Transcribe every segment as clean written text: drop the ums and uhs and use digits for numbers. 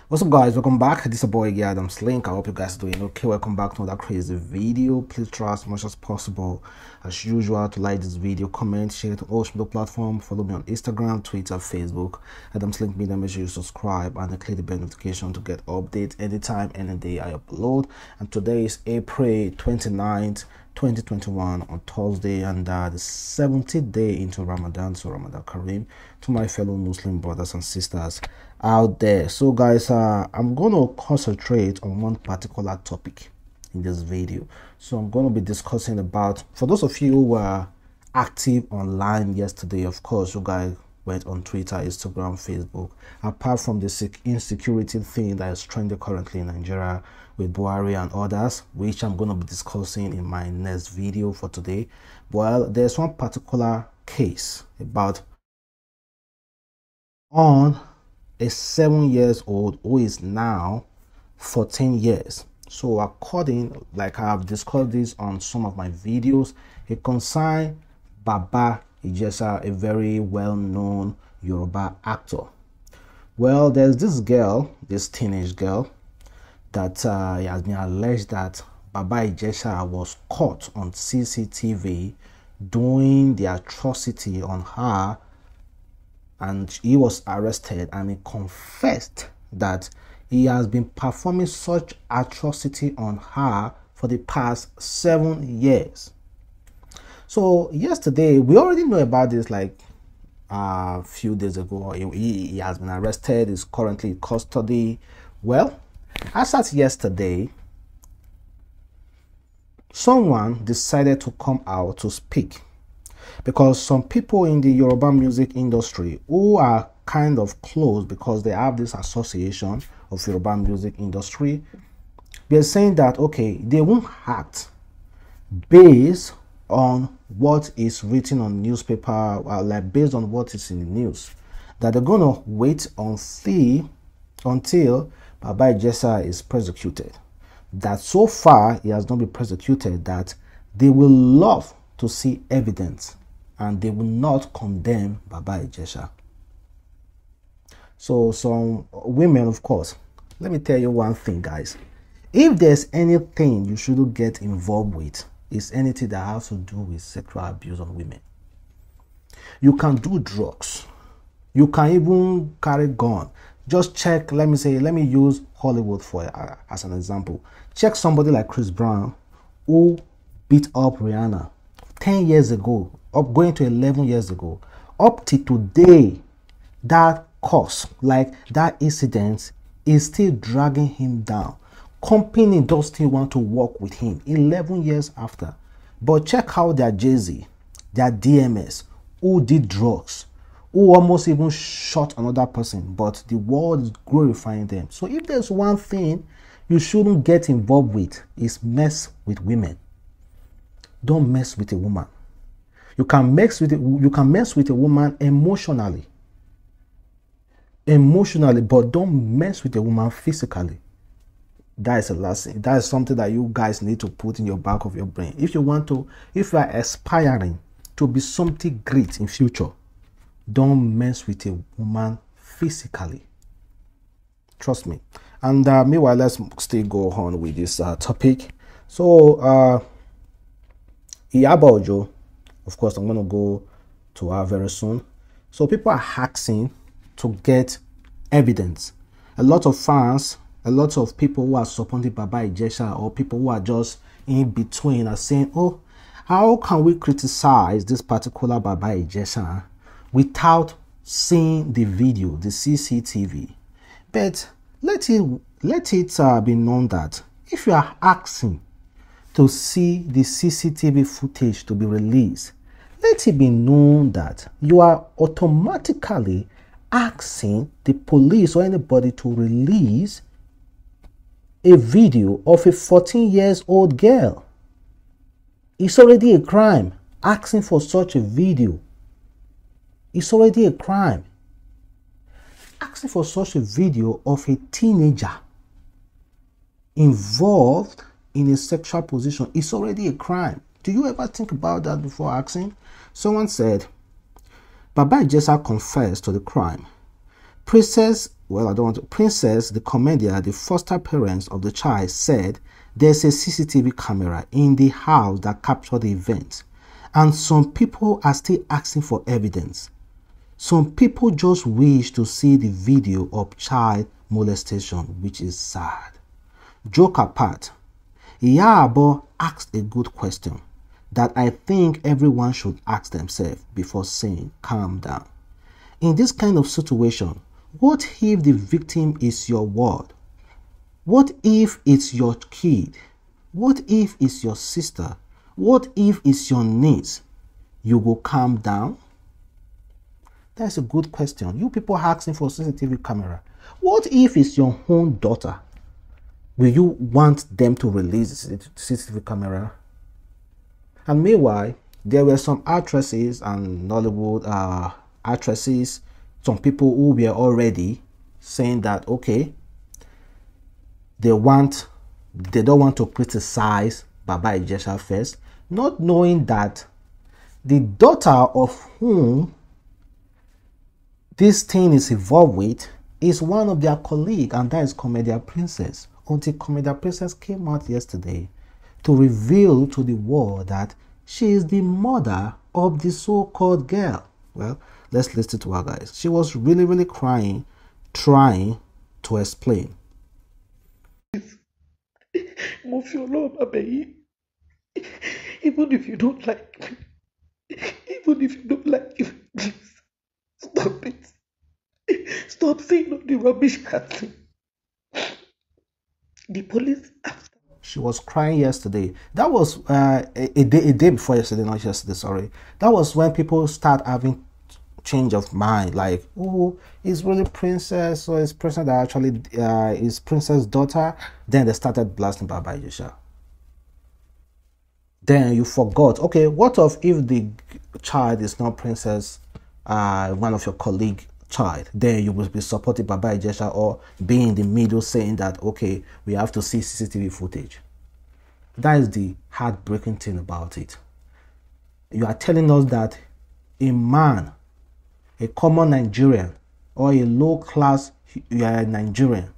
What's up, guys? Welcome back. This is your boy Adam's Link. I hope you guys are doing okay. Welcome back to another crazy video. Please try as much as possible as usual to like this video, comment, share it on all social platforms. Follow me on Instagram, Twitter, Facebook, adamslinkmedia. Make sure you subscribe and click the bell notification to get updates anytime, any day I upload. And today is April 29th 2021 on Thursday, and the 70th day into Ramadan. So Ramadan Kareem to my fellow Muslim brothers and sisters out there. So guys, I'm gonna concentrate on one particular topic in this video. So I'm gonna be discussing about, for those of you who were active online yesterday, of course you guys went on Twitter, Instagram, Facebook. Apart from the insecurity thing that is trending currently in Nigeria with Buhari and others, which I'm going to be discussing in my next video for today. Well, there's one particular case about on a 7-year-old who is now 14 years. So according, like I've discussed this on some of my videos, it concerns Baba Ijesha, a very well-known Yoruba actor. Well, there's this girl, this teenage girl, that it has been alleged that Baba Ijesha was caught on CCTV doing the atrocity on her, and he was arrested, and he confessed that he has been performing such atrocity on her for the past 7 years. So yesterday, we already know about this like a few days ago. He has been arrested, is currently in custody. Well, as at yesterday, someone decided to come out to speak, because some people in the Yoruba music industry who are kind of close, because they have this association of Yoruba music industry, they're saying that okay, they won't act based on what is written on newspaper, like based on what is in the news, that they're gonna wait until Baba Ijesha is prosecuted. That so far he has not been prosecuted, that they will love to see evidence and they will not condemn Baba Ijesha. So some women, of course, let me tell you one thing, guys. If there's anything you shouldn't get involved with, is anything that has to do with sexual abuse of women. You can do drugs, you can even carry gun. Just check, let me use Hollywood for as an example. Check somebody like Chris Brown, who beat up Rihanna 10 years ago, up going to 11 years ago. Up to today, that cause, like that incident, is still dragging him down. Company does still want to work with him 11 years after. But check out their Jay-Z, their DMS, who did drugs, who almost even shot another person, but the world is glorifying them. So if there's one thing you shouldn't get involved with, is mess with women. Don't mess with a woman. You can mess with a woman emotionally, but don't mess with a woman physically. That is the last thing. That is something that you guys need to put in your back of your brain. If you are aspiring to be something great in future, don't mess with a woman physically. Trust me. And meanwhile, let's still go on with this topic. So Iyabo Ojo, of course, I'm going to go to her very soon. So people are asking to get evidence. A lot of fans, a lot of people who are supporting Baba Ijesha, or people who are just in between, are saying, oh, how can we criticize this particular Baba Ijesha without seeing the video, the CCTV? But let it be known that if you are asking to see the CCTV footage to be released, let it be known that you are automatically asking the police or anybody to release a video of a 14-year-old girl. It's already a crime. Asking for such a video, it's already a crime. Asking for such a video of a teenager involved in a sexual position, it's already a crime. Do you ever think about that before asking? Someone said, Baba Ijesha confessed to the crime. Princess, the comedian, the foster parents of the child, said there's a CCTV camera in the house that captured the event, and some people are still asking for evidence. Some people just wish to see the video of child molestation, which is sad. Joke apart, Iyabo asked a good question that I think everyone should ask themselves before saying, calm down. In this kind of situation, what if the victim is your ward? What if it's your kid? What if it's your sister? What if it's your niece? You go calm down? That's a good question. You people asking for CCTV camera. What if it's your own daughter? Will you want them to release the CCTV camera? And meanwhile, there were some actresses and Nollywood actresses, some people who were already saying that, okay, they don't want to criticize Baba Ijesha first, not knowing that the daughter of whom this thing is involved with is one of their colleagues, and that is Comedian Princess. Until Comedian Princess came out yesterday to reveal to the world that she is the mother of the so-called girl. Well, let's listen to her, guys. She was really crying, trying to explain. Even if you don't like me, please stop it. Stop saying all the rubbish at me. The police. She was crying yesterday. That was a day before yesterday, not yesterday, sorry. That was when people start having change of mind, like, oh, it's really Princess, or it's Princess that actually is Princess' daughter. Then they started blasting Baba Ijesha. Then you forgot, okay, what if the child is not Princess, one of your colleague child? Then you will be supporting Baba Ijesha or be in the middle saying that, okay, we have to see CCTV footage. That is the heartbreaking thing about it. You are telling us that a man, a common Nigerian or a low-class Nigerian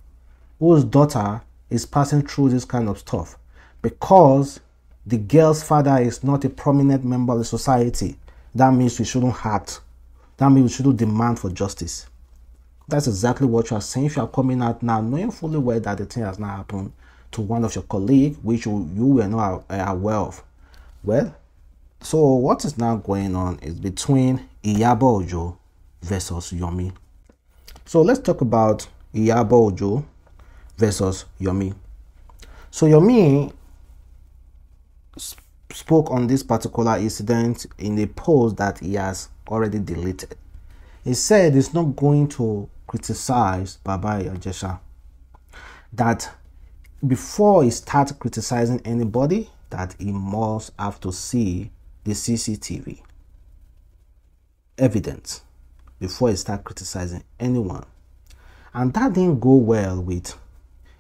whose daughter is passing through this kind of stuff because the girl's father is not a prominent member of the society, that means we shouldn't act. That means we shouldn't demand for justice. That's exactly what you are saying. If you are coming out now knowing fully well that the thing has not happened to one of your colleagues, which you were not aware of. Well, so what is now going on is between Iyabo Ojo versus Yomi. So let's talk about Iyabo Ojo versus Yomi. So Yomi spoke on this particular incident in a post that he has already deleted. He said he's not going to criticize Baba Ijesha, that before he starts criticizing anybody, that he must have to see the CCTV evidence before he starts criticizing anyone. And that didn't go well with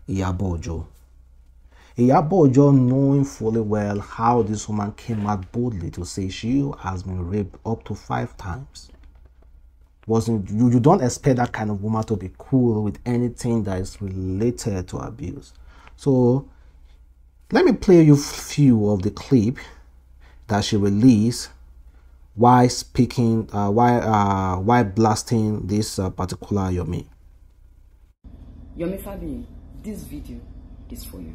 Iyabo Ojo. Iyabo Ojo, knowing fully well how this woman came out boldly to say she has been raped up to 5 times. You don't expect that kind of woman to be cool with anything that is related to abuse. So let me play you a few of the clip that she released while speaking, while blasting this particular Yomi. Yomi Fabiyi, this video is for you.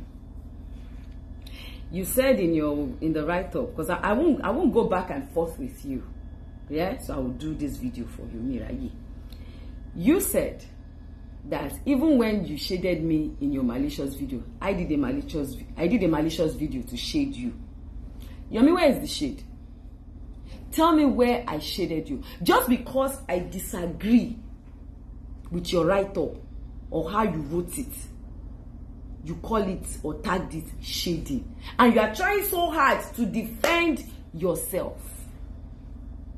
You said in the write-up, because I won't go back and forth with you. Yeah, so I will do this video for you, Mirayi. You said that even when you shaded me in your malicious video, I did a malicious video to shade you. Yomi, where is the shade? Tell me where I shaded you. Just because I disagree with your write-up or how you wrote it, you call it or tagged it shading. And you are trying so hard to defend yourself,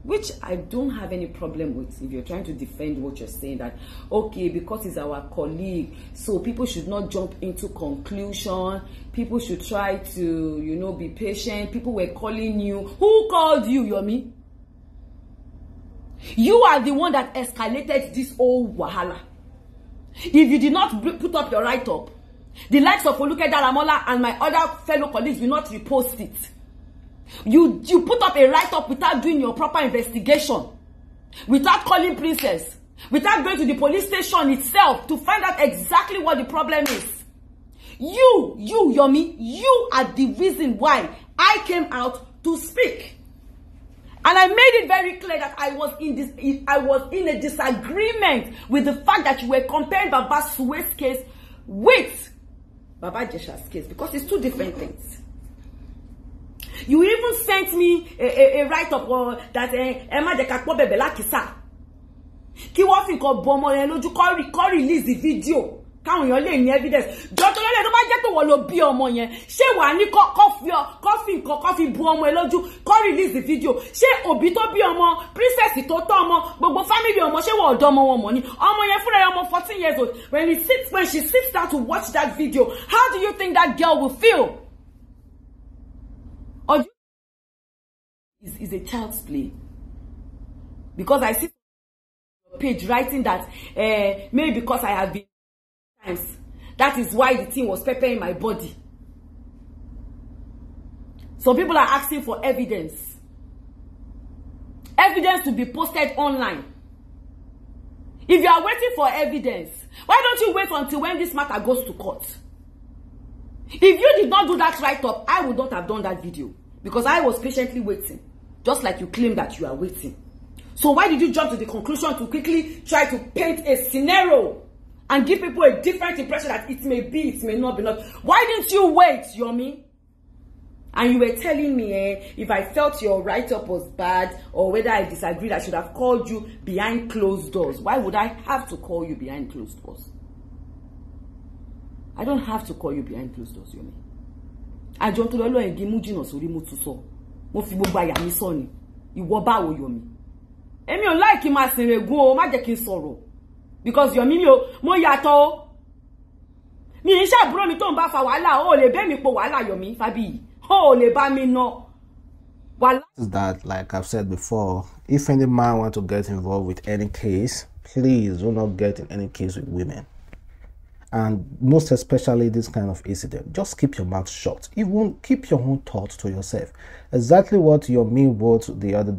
which I don't have any problem with. If you're trying to defend what you're saying, that, okay, because he's our colleague, so people should not jump into conclusion. People should try to, be patient. People were calling you. Who called you, Yomi? You are the one that escalated this whole wahala. If you did not put up your write-up, the likes of Oluke Daramola and my other fellow colleagues will not repost it. You put up a write-up without doing your proper investigation, without calling Princess, without going to the police station itself to find out exactly what the problem is. You, Yomi, you are the reason why I came out to speak. And I made it very clear that I was in a disagreement with the fact that you were comparing Baba Suwe's case with Baba Ijesha's case, because it's two different things. You even sent me a write-up that Emma de Kakpo Bebela Kisa. Ki wọ́n fi nǹkan bo ọmọ yẹn lójú kó release the video. Káwọn èèyàn lè ní evidence. Jọ tó yẹn tó bá jẹ́ pé wọ́n ló bí ọmọ yẹn. Ṣé wàá ní kó fi bu ọmọ yẹn lójú kó release the video. Ṣé òbí tó bí ọmọ, princess tó tọ́ ọmọ, gbogbo family ọmọ, ṣé wọ́n ọ̀dọ́ ọmọ wọn mọ̀ ni? Ọmọ yẹn fúnra ọmọ 14 years old. When she sits down to watch that video, how do you think that girl will feel? Or is a child's play? Because I see page writing that maybe because I have been times, that is why the thing was peppering my body. Some people are asking for evidence to be posted online. If you are waiting for evidence, why don't you wait until when this matter goes to court? If you did not do that write-up, I would not have done that video, because I was patiently waiting, just like you claim that you are waiting. So why did you jump to the conclusion to quickly try to paint a scenario and give people a different impression that it may be, it may not be not? Why didn't you wait, Yomi? And you were telling me if I felt your write-up was bad or whether I disagreed, I should have called you behind closed doors. Why would I have to call you behind closed doors? I don't have to call you behind closed doors, Yomi. I don't know if you mujino sori mutuso. Mo fi gbogbo aya mi so ni. Ìwọ báwo, Yomi? Èmi ò like ma sinregun o, má jẹ́ kí n sọ̀rọ̀. Because Yomi mi o, mo yàtọ̀ o. Mi ń ṣe àbúrò mi tó ń bá fa wàhálà, o lè bẹ́ mi po wàhálà, Yomi Fabiyi. O lè bá mi no. Is that, like I've said before, if any man want to get involved with any case, please do not get in any case with women. And most especially this kind of incident, just keep your mouth shut. Even keep your own thoughts to yourself. Exactly what Yomi wrote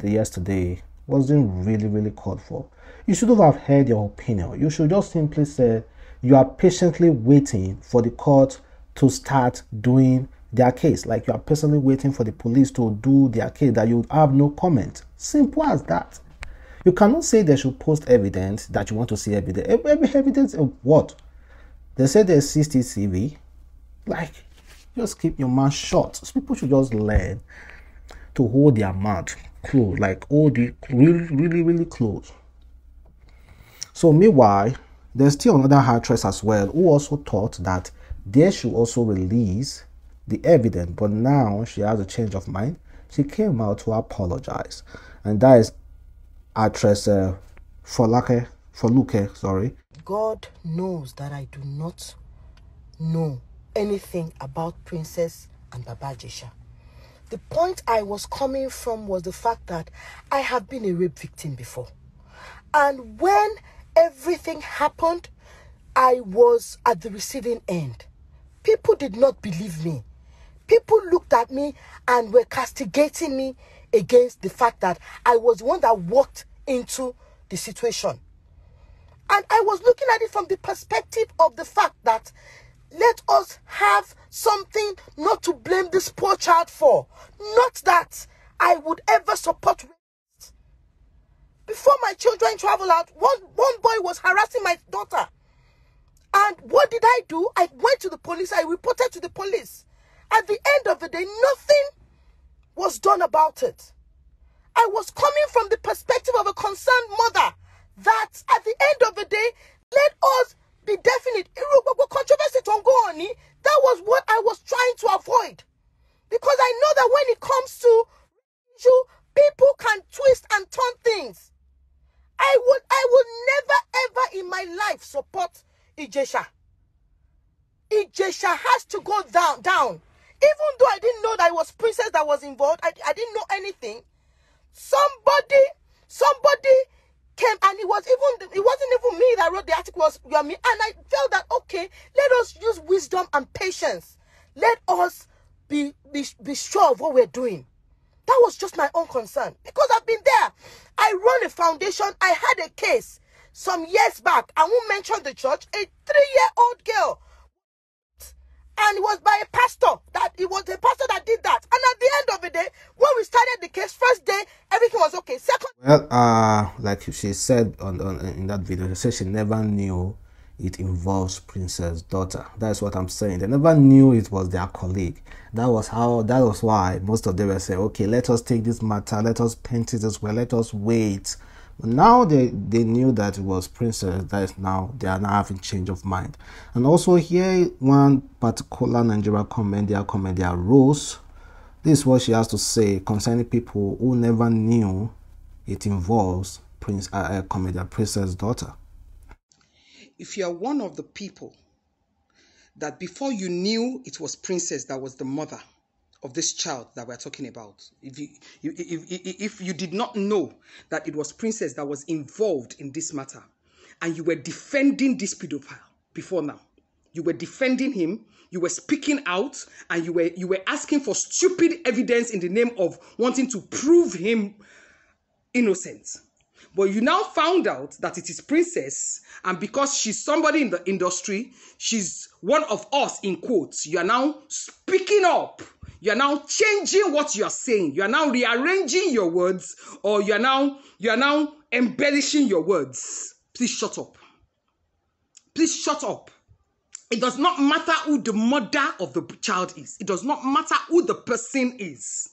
yesterday wasn't really called for. You shouldn't have heard your opinion. You should just simply say you are patiently waiting for the court to start doing their case. Like you are patiently waiting for the police to do their case, that you have no comment. Simple as that. You cannot say they should post evidence that you want to see evidence. Evidence of what? They say there's CCTV. Like, just keep your mouth shut. So people should just learn to hold their mouth closed, like hold it really close. So meanwhile, there's still another actress as well who also thought that they should also release the evidence, but now she has a change of mind. She came out to apologize, and that is actress Foluke, sorry. God knows that I do not know anything about Princess and Baba Ijesha. The point I was coming from was the fact that I have been a rape victim before. And when everything happened, I was at the receiving end. People did not believe me. People looked at me and were castigating me against the fact that I was the one that walked into the situation. And I was looking at it from the perspective of the fact that let us have something not to blame this poor child for. Not that I would ever support rape. Before my children travel out, one boy was harassing my daughter. And what did I do? I went to the police. I reported to the police. At the end of the day, nothing was done about it. I was coming from the perspective of a concerned mother that at the end of the day, let us be definite. Controversy don't go on. That was what I was trying to avoid. Because I know that when it comes to issue, people can twist and turn things. I would never ever in my life support Ijesha. Ijesha has to go down. Even though I didn't know that it was Princess that was involved, I didn't know anything. Somebody came, and it wasn't even me that wrote the article, it was Yomi, and I felt that, okay, let us use wisdom and patience. Let us be sure of what we're doing. That was just my own concern, because I've been there. I run a foundation. I had a case some years back. I won't mention the church. A 3-year-old girl, and it was by a pastor. It was a pastor that did that. And at the end of the day, when we started the case, first day, everything was okay. Second, well, like she said in that video, she said she never knew it involves Princess' daughter. That's what I'm saying. They never knew it was their colleague. That was why most of them were saying, okay, let us take this matter, let us paint it as well, let us wait. But now they knew that it was Princess. That is now, they are now having change of mind. And also here, one particular Nigerian comedian Rose, this is what she has to say concerning people who never knew it involves Princess' daughter. If you are one of the people that before you knew it was Princess that was the mother of this child that we're talking about, if you did not know that it was Princess that was involved in this matter, and you were defending this pedophile before now, you were defending him, you were speaking out, and you were asking for stupid evidence in the name of wanting to prove him innocent. But you now found out that it is Princess, and because she's somebody in the industry, she's one of us, in quotes, you are now speaking up. You are now changing what you are saying. You are now rearranging your words, or you are now embellishing your words. Please shut up. Please shut up. It does not matter who the mother of the child is. It does not matter who the person is.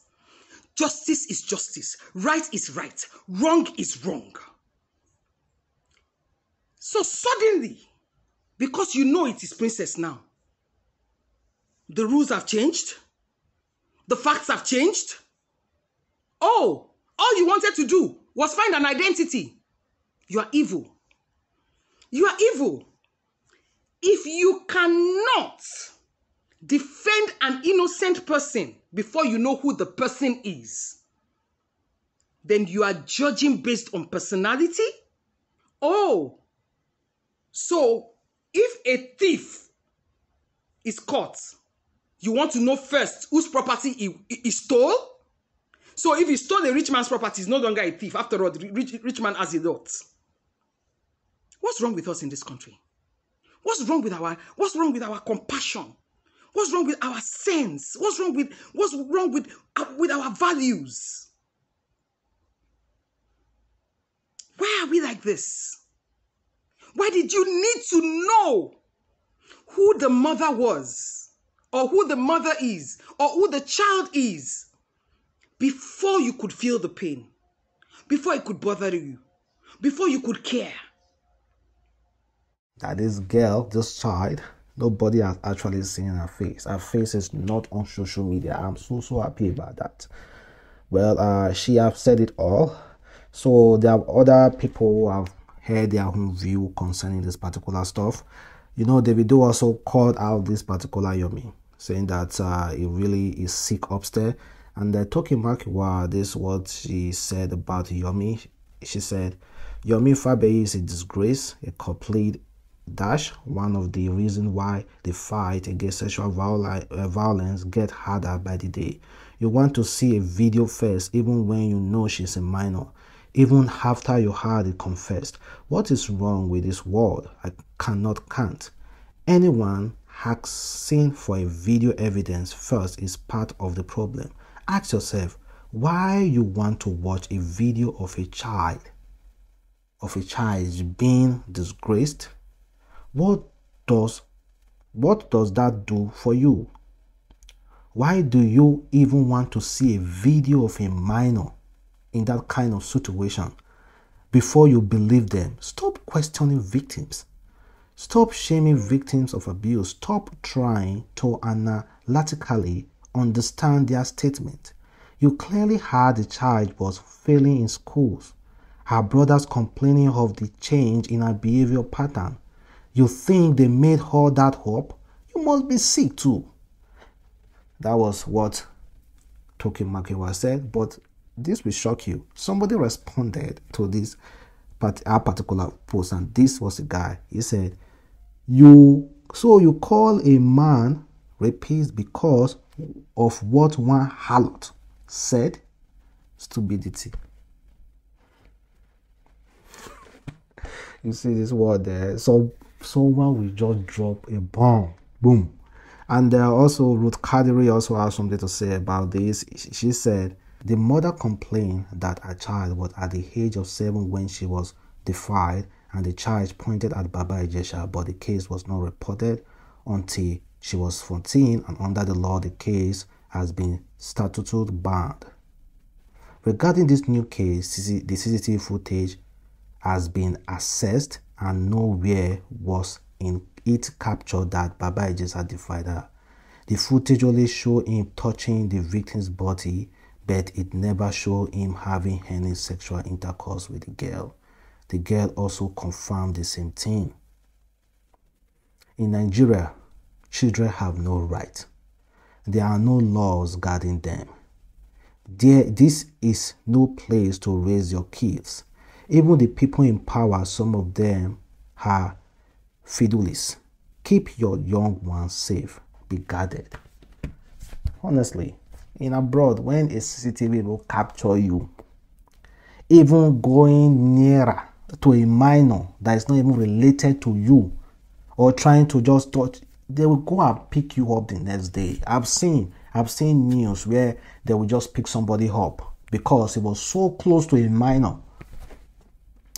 Justice is justice. Right is right. Wrong is wrong. So suddenly, because you know it is Princess now, the rules have changed. The facts have changed. Oh, all you wanted to do was find an identity. You are evil. You are evil. If you cannot defend an innocent person before you know who the person is, then you are judging based on personality. Oh, so if a thief is caught, you want to know first whose property he stole? So if he stole a rich man's property, he's no longer a thief. After all, the rich man has a lot. What's wrong with us in this country? What's wrong with our compassion? What's wrong with our sense? What's wrong with our values? Why are we like this? Why did you need to know who the mother was, or who the mother is, or who the child is, before you could feel the pain, before it could bother you, before you could care? That this girl, this child, nobody has actually seen her face. Her face is not on social media. I'm so happy about that. Well, she have said it all. So there are other people who have heard their own view concerning this particular stuff. You know, Davido also called out this particular Yomi, saying that he really is sick upstairs. And talking back, this is what she said about Yomi. She said, Yomi Fabiyi is a disgrace, a complete dash. One of the reasons why the fight against sexual violence get harder by the day. You want to see a video first, even when you know she's a minor, even after you heard it confessed. What is wrong with this world? I can't. Anyone asking for a video evidence first is part of the problem. Ask yourself why you want to watch a video of a child being disgraced. What does that do for you? Why do you even want to see a video of a minor in that kind of situation before you believe them? Stop questioning victims. Stop shaming victims of abuse. Stop trying to analytically understand their statement. You clearly heard the child was failing in schools. Her brothers complaining of the change in her behavior pattern. You think they made her that up? You must be sick too. That was what Toki Makiwa said, but this will shock you. Somebody responded to this particular post, and this was the guy. He said, you call a man rapist because of what one harlot said? Stupidity. You see this word there. So someone will just drop a bomb. Boom. And also Ruth Kadiri also has something to say about this. She said, the mother complained that her child was at the age of 7 when she was defied, and the charge pointed at Baba Ijesha, but the case was not reported until she was 14, and under the law the case has been statutorily banned. Regarding this new case, the CCTV footage has been assessed and nowhere was in it captured that Baba Ijesha defied her. The footage only showed him touching the victim's body, but it never showed him having any sexual intercourse with the girl. The girl also confirmed the same thing. In Nigeria, children have no right. There are no laws guarding them. This is no place to raise your kids. Even the people in power, some of them are fidulis. Keep your young ones safe. Be guarded. Honestly, in abroad, when a CCTV will capture you, even going nearer to a minor that is not even related to you, or trying to just touch, they will go and pick you up the next day. I've seen news where they will just pick somebody up because it was so close to a minor,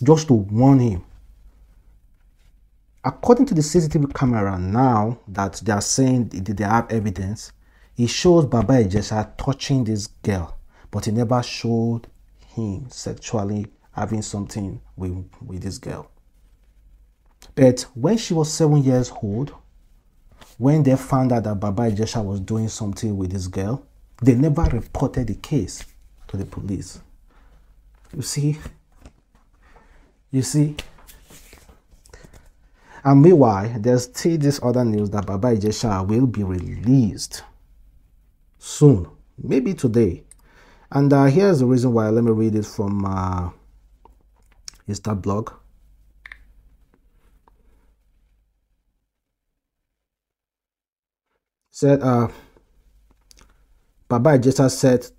just to warn him. According to the CCTV camera now that they are saying they have evidence, it shows Baba Ijesha touching this girl, but it never showed him sexually having something with this girl. But when she was 7 years old, when they found out that Baba Ijesha was doing something with this girl, they never reported the case to the police. You see? And meanwhile, there's still this other news that Baba Ijesha will be released soon, maybe today. And here's the reason why. Let me read it from his blog. Said Baba Ijesha set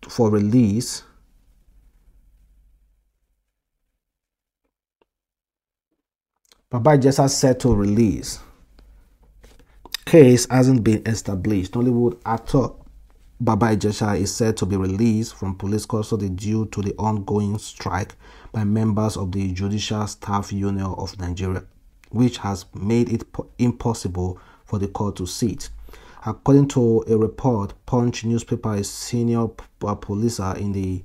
for release. Baba Ijesha set to release. Case hasn't been established. Nollywood actor Baba Ijesha is said to be released from police custody due to the ongoing strike by members of the Judicial Staff Union of Nigeria, which has made it impossible for the court to sit. According to a report, Punch newspaper, a senior policer in the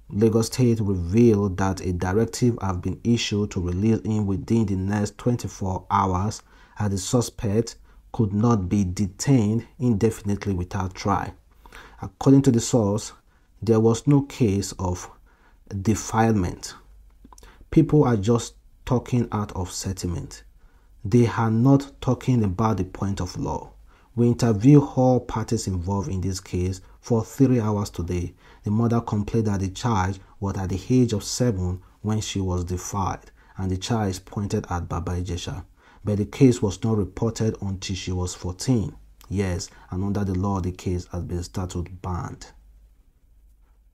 Lagos State revealed that a directive has been issued to release him within the next 24 hours, as the suspect could not be detained indefinitely without trial. According to the source, there was no case of defilement. People are just talking out of sentiment. They are not talking about the point of law. We interviewed all parties involved in this case for 3 hours today. The mother complained that the child was at the age of 7 when she was defied, and the child pointed at Baba Ijesha. But the case was not reported until she was 14 years, and under the law, the case has been statute banned.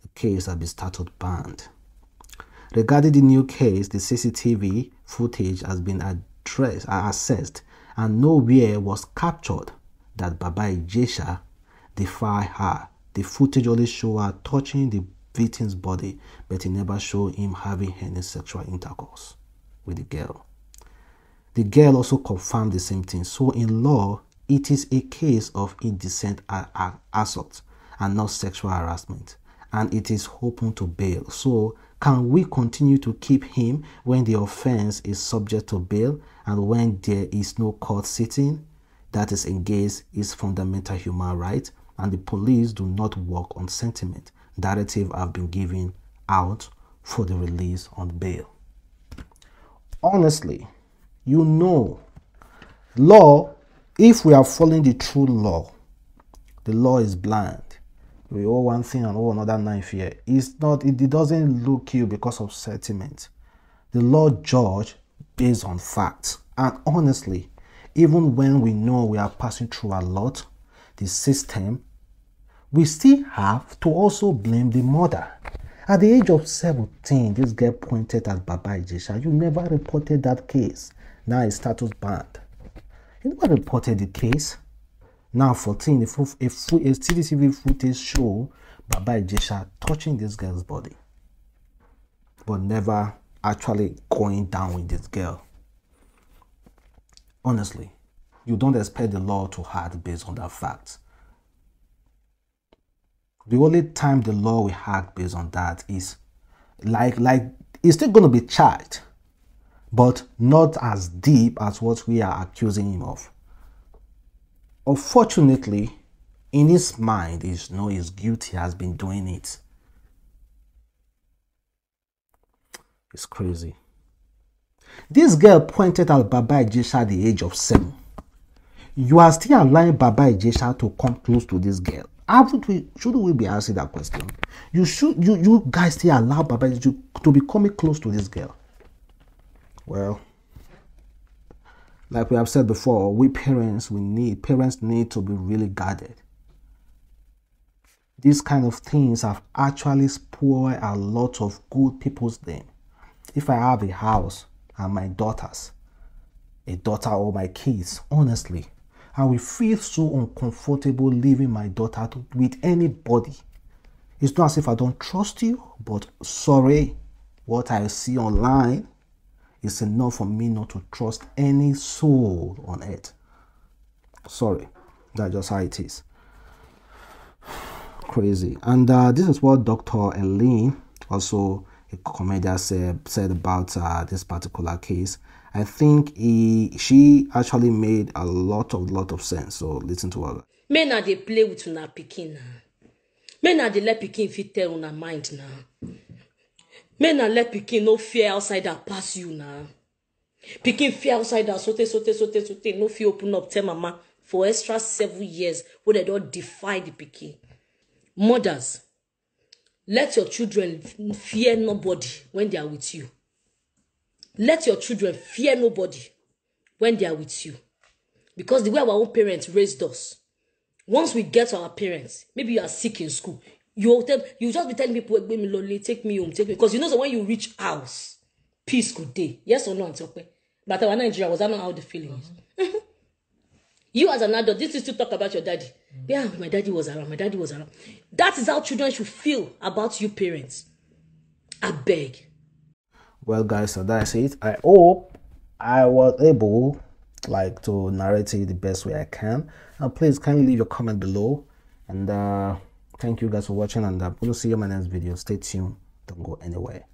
The case has been statute banned. Regarding the new case, the CCTV footage has been assessed, and nowhere was captured that Baba Ijesha defied her. The footage only showed her touching the victim's body, but it never showed him having any sexual intercourse with the girl. The girl also confirmed the same thing. So in law, it is a case of indecent assault and not sexual harassment, and it is open to bail. So can we continue to keep him when the offense is subject to bail and when there is no court sitting that is engaged is fundamental human right, and the police do not work on sentiment? Directives have been given out for the release on bail. Honestly, law, if we are following the true law, the law is blind. We owe one thing and owe another knife here. It doesn't look you because of sentiment. The law judge based on facts. And honestly, even when we know we are passing through a lot, the system, we still have to also blame the mother. At the age of 17, this girl pointed at Baba Ijesha. You never reported that case. Now it's status banned. You never reported the case. Now 14, a CCTV footage show Baba Ijesha touching this girl's body, but never actually going down with this girl. Honestly, you don't expect the law to act based on that fact. The only time the law will act based on that is like it's still going to be charged, but not as deep as what we are accusing him of. Unfortunately, in his mind, he knows he's guilty, has been doing it. It's crazy. This girl pointed at Baba Ijesha at the age of 7. You are still allowing Baba Ijesha to come close to this girl. Shouldn't we be asking that question? You guys still allow Baba Ijesha to be coming close to this girl? Well, like we have said before, parents need to be really guarded. These kind of things have actually spoiled a lot of good people's name. If I have a house and my a daughter or my kids, honestly, I will feel so uncomfortable leaving my daughter with anybody. It's not as if I don't trust you, but sorry, what I see online is enough for me not to trust any soul on earth. Sorry, that's just how it is. Crazy. And this is what Dr. Eileen, also a comedian, said about this particular case. I think she actually made a lot of sense. So listen to her. Men are they play with una pikin now. Men are they let pikin fit tell una mind now. Men are let pikin no fear outsider pass you now. Pikin fear outsider sote. No fear open up tell mama for extra 7 years where they don't defy the pikin. Mothers, let your children fear nobody when they are with you. Let your children fear nobody when they are with you. Because the way our own parents raised us, once we get our parents, maybe you are sick in school, you just be telling people, take me home, because you know that when you reach house, peace could day. Yes or no, it's okay. But our Nigeria, was that not how the feeling is? You as an adult, this is to talk about your daddy. Yeah, my daddy was around. That is how children should feel about you parents. I beg. Well, guys, so that's it. I hope I was able to narrate it the best way I can. And please kindly leave your comment below. And thank you guys for watching. And we'll see you in my next video. Stay tuned. Don't go anywhere.